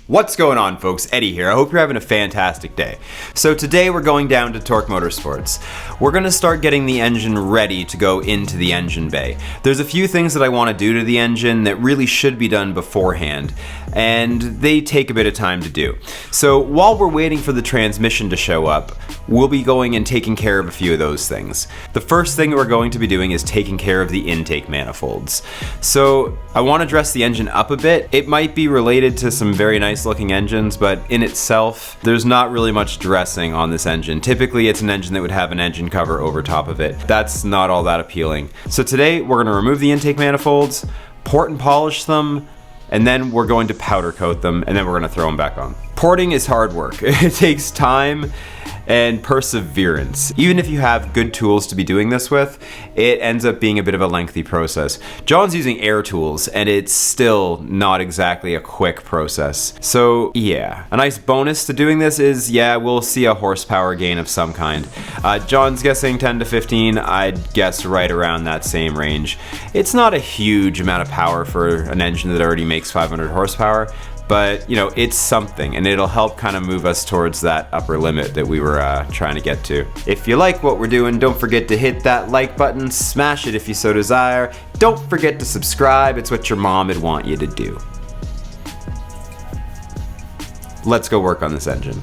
What's going on, folks? Eddie here. I hope you're having a fantastic day. So today we're going down to Torque Motorsports. We're going to start getting the engine ready to go into the engine bay. There's a few things that I want to do to the engine that really should be done beforehand, and they take a bit of time to do. So while we're waiting for the transmission to show up, we'll be going and taking care of a few of those things. The first thing that we're going to be doing is taking care of the intake manifolds. So I want to dress the engine up a bit. It might be related to some very nice looking engines, but in itself, there's not really much dressing on this engine. Typically, it's an engine that would have an engine cover over top of it. That's not all that appealing. So today, we're going to remove the intake manifolds, port and polish them, and then we're going to powder coat them, and then we're going to throw them back on. Porting is hard work. It takes time and perseverance. Even if you have good tools to be doing this with, it ends up being a bit of a lengthy process. John's using air tools, and it's still not exactly a quick process. So yeah, a nice bonus to doing this is, yeah, we'll see a horsepower gain of some kind. John's guessing 10 to 15, I'd guess right around that same range. It's not a huge amount of power for an engine that already makes 500 horsepower, but, you know, it's something, and it'll help kind of move us towards that upper limit that we were trying to get to. If you like what we're doing, don't forget to hit that like button, smash it if you so desire. Don't forget to subscribe, it's what your mom would want you to do. Let's go work on this engine.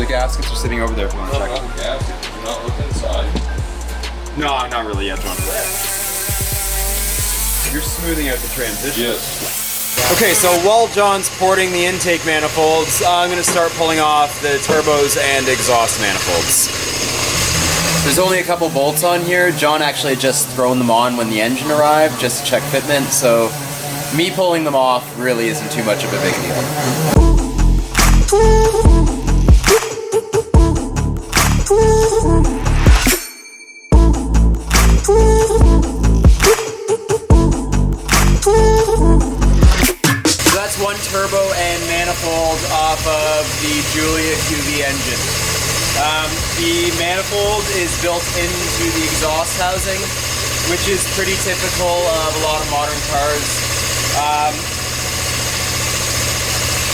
Gaskets are sitting over there if you want to check. Gaskets. Did you not look inside? No, not really yet, John. You're smoothing out the transition. Yes. Okay, so while John's porting the intake manifolds, I'm going to start pulling off the turbos and exhaust manifolds. There's only a couple bolts on here. John actually had just thrown them on when the engine arrived, just to check fitment, so me pulling them off really isn't too much of a big deal. One turbo and manifold off of the Giulia QV engine. The manifold is built into the exhaust housing, which is pretty typical of a lot of modern cars.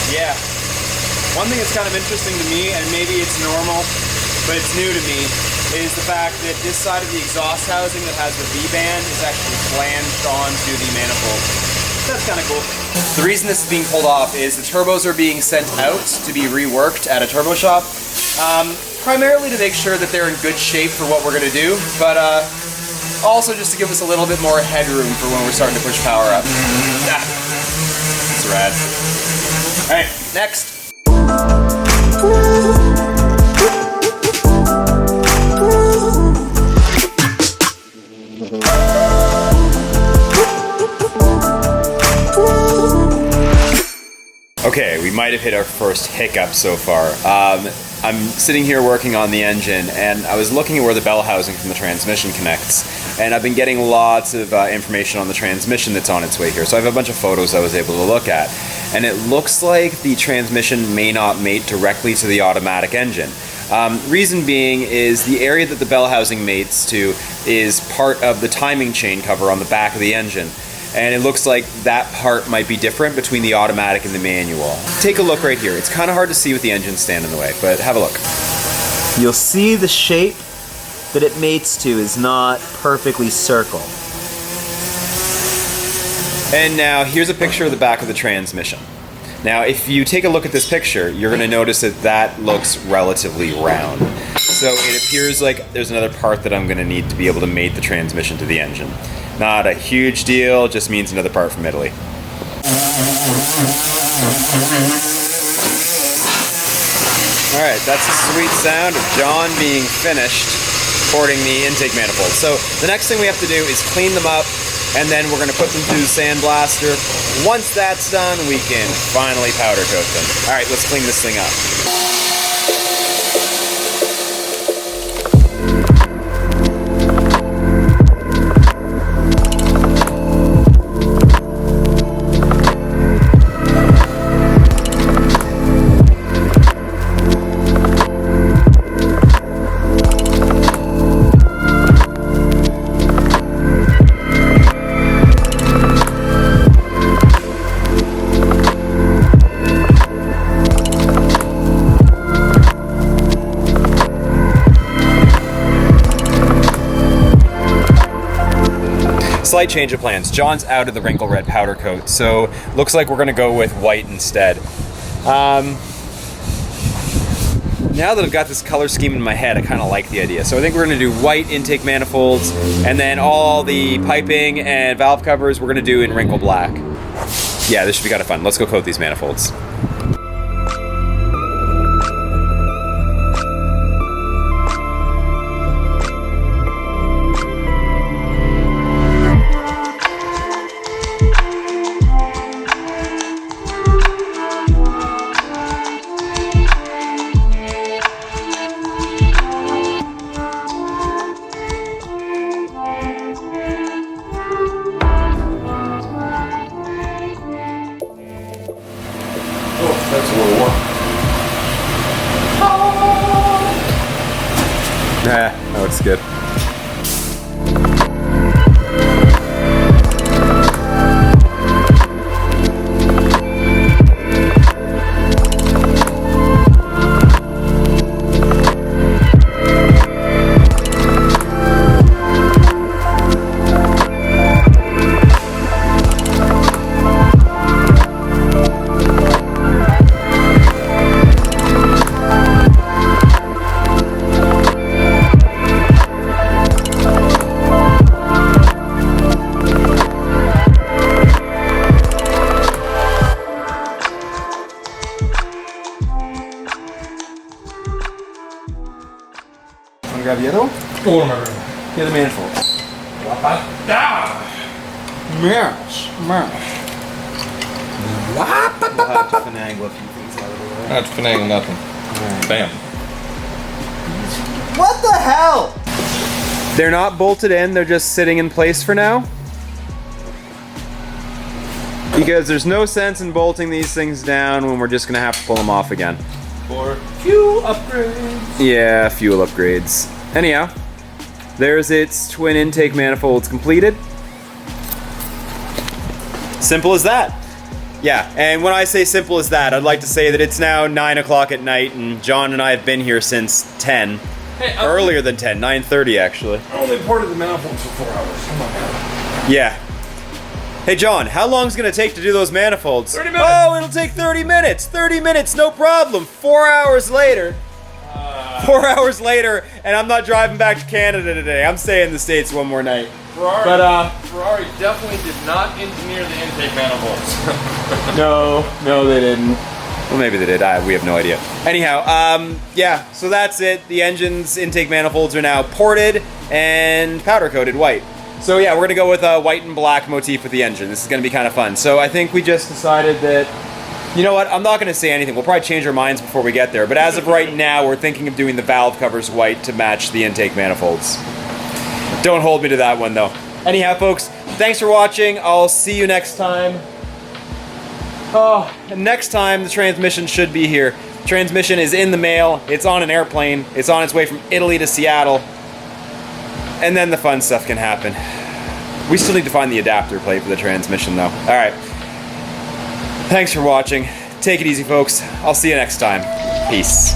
Yeah. One thing that's kind of interesting to me, and maybe it's normal, but it's new to me, is the fact that this side of the exhaust housing that has the V-band is actually flanged onto the manifold. That's kind of cool. The reason this is being pulled off is the turbos are being sent out to be reworked at a turbo shop. Primarily to make sure that they're in good shape for what we're going to do, but also just to give us a little bit more headroom for when we're starting to push power up. That's rad. Alright, next. Okay, we might have hit our first hiccup so far. I'm sitting here working on the engine, and I was looking at where the bell housing from the transmission connects, and I've been getting lots of information on the transmission that's on its way here. So I have a bunch of photos I was able to look at, and it looks like the transmission may not mate directly to the automatic engine. Reason being is the area that the bell housing mates to is part of the timing chain cover on the back of the engine. And it looks like that part might be different between the automatic and the manual. Take a look right here. It's kind of hard to see with the engine stand in the way, but have a look. You'll see the shape that it mates to is not perfectly circle. And now here's a picture of the back of the transmission. Now if you take a look at this picture, you're going to notice that that looks relatively round. So it appears like there's another part that I'm going to need to be able to mate the transmission to the engine. Not a huge deal, just means another part from Italy. Alright, that's the sweet sound of John being finished porting the intake manifold. So the next thing we have to do is clean them up, and then we're going to put them through the sandblaster. Once that's done, we can finally powder coat them. Alright, let's clean this thing up. Slight change of plans. John's out of the wrinkle red powder coat, so looks like we're going to go with white instead. Now that I've got this color scheme in my head, I kind of like the idea. So I think we're going to do white intake manifolds, and then all the piping and valve covers we're going to do in wrinkle black. Yeah, this should be kind of fun. Let's go coat these manifolds. That's a little warm. Nah, that looks good. Grab the other one? What am I doing? The other manifold. Yes. We'll have to finagle a few things out of the way. That's finagle nothing. Bam. What the hell? They're not bolted in, they're just sitting in place for now. Because there's no sense in bolting these things down when we're just gonna have to pull them off again. For fuel upgrades. Yeah, fuel upgrades. Anyhow, there's its twin intake manifolds completed. Simple as that. Yeah, and when I say simple as that, I'd like to say that it's now 9 o'clock at night, and John and I have been here since 10. Hey, Earlier than 10, 9:30 actually. I only ported the manifolds for 4 hours. Come on, man. Yeah. Hey John, how long is it gonna take to do those manifolds? 30 minutes. Oh, it'll take 30 minutes. 30 minutes, no problem. 4 hours later. 4 hours later, and I'm not driving back to Canada today. I'm staying in the States one more night. Ferrari definitely did not engineer the intake manifolds. No, they didn't. Well, maybe they did. We have no idea. Anyhow, yeah, so that's it. The engine's intake manifolds are now ported and powder coated white. So yeah, we're gonna go with a white and black motif with the engine. This is gonna be kind of fun. So I think we just decided that, you know what, I'm not gonna say anything. We'll probably change our minds before we get there. But as of right now, we're thinking of doing the valve covers white to match the intake manifolds. Don't hold me to that one though. Anyhow, folks, thanks for watching. I'll see you next time. Oh, and next time the transmission should be here. Transmission is in the mail. It's on an airplane. It's on its way from Italy to Seattle. And then the fun stuff can happen. We still need to find the adapter plate for the transmission though. All right. Thanks for watching. Take it easy, folks. I'll see you next time. Peace.